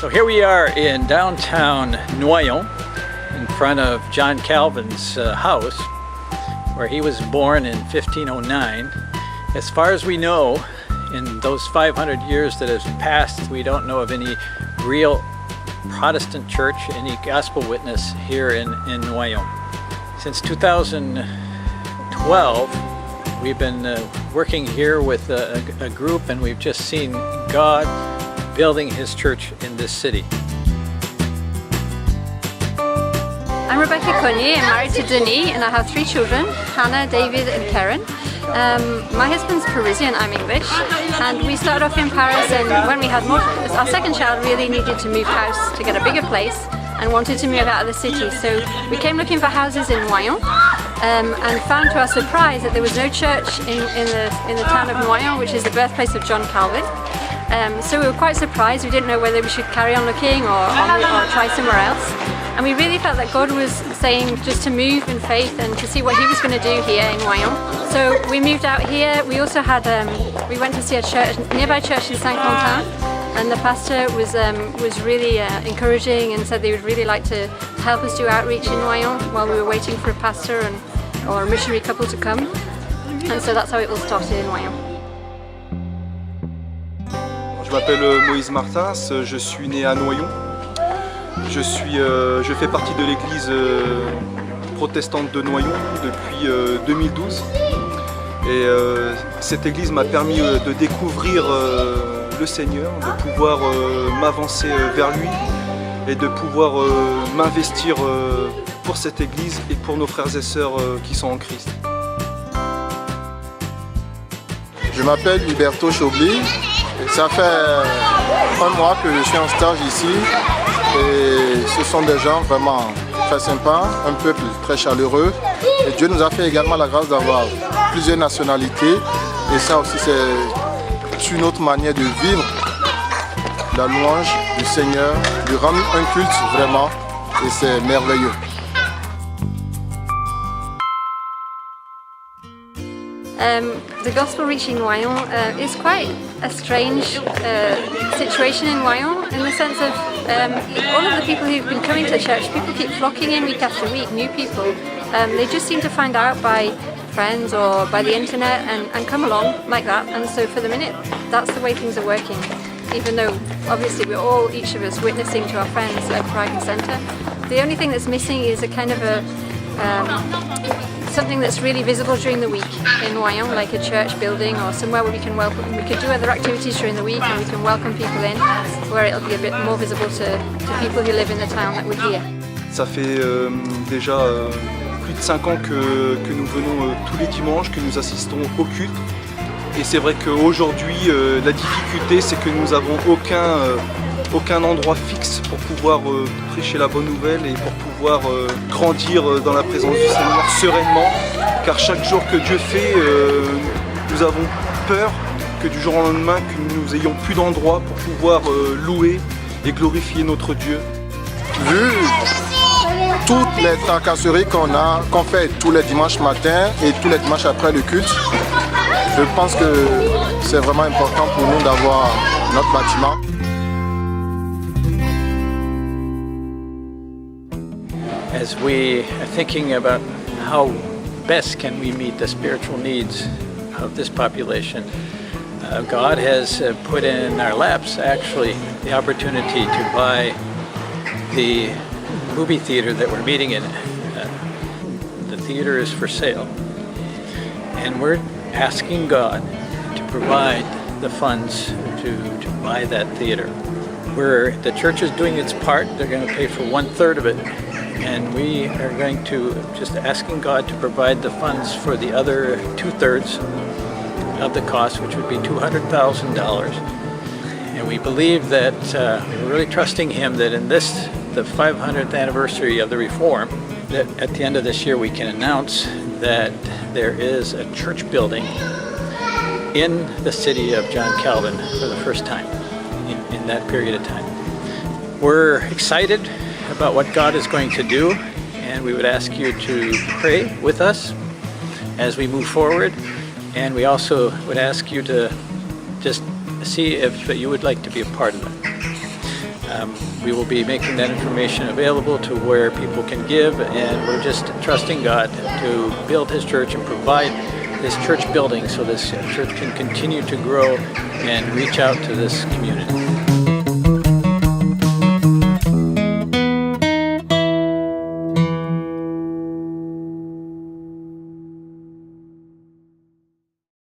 So here we are in downtown Noyon in front of John Calvin's house where he was born in 1509. As far as we know, in those 500 years that have passed, we don't know of any real Protestant church, any gospel witness here in Noyon. Since 2012, we've been working here with a group, and we've just seen God building His church in this city. I'm Rebecca Cognier, I'm married to Denis, and I have 3 children, Hannah, David and Karen. My husband's Parisian, I'm English, and we started off in Paris, and when we had our second child really needed to move house to get a bigger place and wanted to move out of the city. So we came looking for houses in Noyon and found to our surprise that there was no church in the town of Noyon, which is the birthplace of John Calvin. So we were quite surprised. We didn't know whether we should carry on looking or try somewhere else. And we really felt that God was saying just to move in faith and to see what He was going to do here in Noyon. So we moved out here. We also had, we went to see a church, nearby church in Saint-Quentin, and the pastor was really encouraging and said they would really like to help us do outreach in Noyon while we were waiting for a pastor or a missionary couple to come. And so that's how it all started in Noyon. Je m'appelle Moïse Martins, je suis né à Noyon. Je fais partie de l'église protestante de Noyon depuis 2012. Et cette église m'a permis de découvrir le Seigneur, de pouvoir m'avancer vers lui et de pouvoir m'investir pour cette église et pour nos frères et sœurs qui sont en Christ. Je m'appelle Huberto Chobli. Ça fait 1 mois que je suis en stage ici et ce sont des gens vraiment très sympas, un peuple très chaleureux, et Dieu nous a fait également la grâce d'avoir plusieurs nationalités, et ça aussi c'est une autre manière de vivre la louange du Seigneur, de rendre un culte vraiment, et c'est merveilleux. The gospel reaching Noyon is quite a strange situation in Noyon, in the sense of all of the people who've been coming to church, people keep flocking in week after week, new people. They just seem to find out by friends or by the internet and come along like that, and so for the minute that's the way things are working, even though obviously we're all, each of us, witnessing to our friends at Pride Centre. The only thing that's missing is a kind of something that's really visible during the week in Noyon, like a church building or somewhere where we can welcome. We could do other activities during the week and we can welcome people in, where it'll be a bit more visible to people who live in the town that we're here. Ça fait déjà plus de 5 ans que nous venons tous les dimanches, que nous assistons au culte. Et c'est vrai qu'aujourd'hui, la difficulté, c'est que nous n'avons aucun endroit fixe pour pouvoir prêcher la bonne nouvelle et pour pouvoir grandir dans la présence du Seigneur sereinement, car chaque jour que Dieu fait, nous avons peur que du jour au lendemain que nous n'ayons plus d'endroit pour pouvoir louer et glorifier notre Dieu. Vu toutes les tracasseries qu'on fait tous les dimanches matins et tous les dimanches après le culte, je pense que c'est vraiment important pour nous d'avoir notre bâtiment. As we are thinking about how best can we meet the spiritual needs of this population, God has put in our laps actually the opportunity to buy the movie theater that we're meeting in. The theater is for sale, and we're asking God to provide the funds to buy that theater. The church is doing its part. They're going to pay for 1/3 of it. And we are going to just asking God to provide the funds for the other 2/3 of the cost, which would be $200,000. And we believe that we're really trusting Him that in this, the 500th anniversary of the Reform, that at the end of this year we can announce that there is a church building in the city of John Calvin for the first time in that period of time. We're excited about what God is going to do, and we would ask you to pray with us as we move forward, and we also would ask you to just see if you would like to be a part of it. We will be making that information available to where people can give, and we're just trusting God to build His church and provide this church building so this church can continue to grow and reach out to this community.